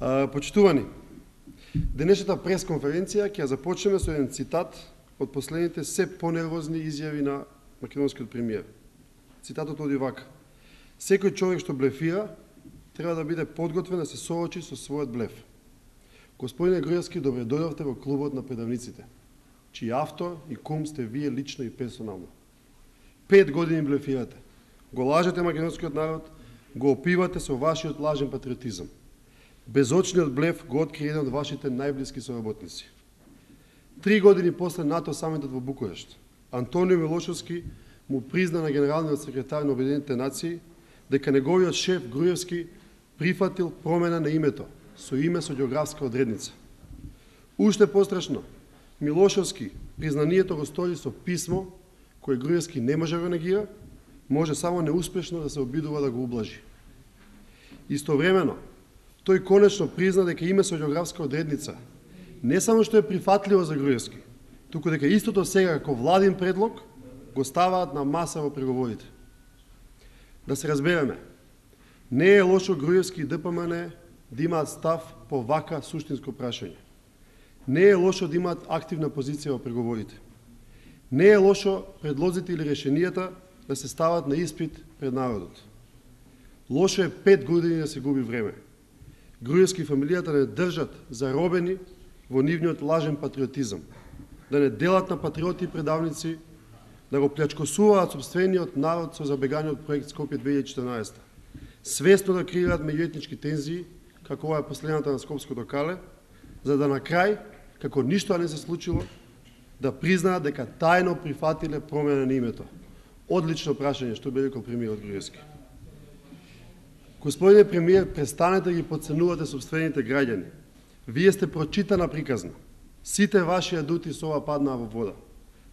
Почитувани, денешната пресконференција ќе започнеме со еден цитат од последните се понервозни изјави на македонскиот премиер. Цитатот оди вака: "Секој човек што блефира треба да биде подготвен да се соочи со својот блеф." Господине Груевски, добре дојдовте во клубот на предавниците, чиј автор и кум сте вие лично и персонално. 5 години блефирате, го лажете македонскиот народ, го опивате со вашиот лажен патриотизам. Безочниот блеф го откри еден од вашите најблиски соработници. 3 години после НАТО самитот во Букурешт, Антонио Милошевски му призна на генералниот секретар на Обединетите нации дека неговиот шеф Груевски прифатил промена на името со име со географска одредница. Уште пострашно, Милошевски признанието го стори со писмо кое Груевски не може да го негира, може само неуспешно да се обидува да го ублажи. Истовремено, тој конечно призна дека име со географска одредница не само што е прифатливо за Груевски, туку дека истото сега како владин предлог го ставаат на маса во преговорите. Да се разбереме, не е лошо Груевски и ДПМН да имаат став по вака суштинско прашање. Не е лошо да имаат активна позиција во преговорите. Не е лошо предлозите или решенијата да се стават на испит пред народот. Лошо е 5 години да се губи време. Груевски и фамилијата не држат заробени во нивниот лажен патриотизам, да не делат на патриоти и предавници, да го плячкосуваат сопствениот народ со забеганиот проект Скопје 2014, свесно да креираат меѓуетнички тензии, како ова е последната на Скопското кале, за да на крај, како ништо не се случило, да признаат дека тајно прифатиле промена на името. Одлично прашање што би рекол премиерот Груевски. Господине премиер, престанете да ги потценувате сопствените граѓани. Вие сте прочитана приказна. Сите ваши адути со ова паднаа во вода.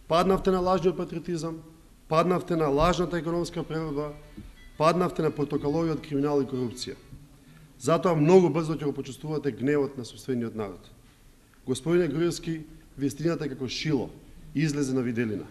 Паднавте на лажниот патриотизам, паднавте на лажната економска преродба, паднавте на протоколовиот криминал и корупција. Затоа многу брзо ќе го почувствувате гневот на сопствениот народ. Господине Груевски, вистината како шило излезе на виделина.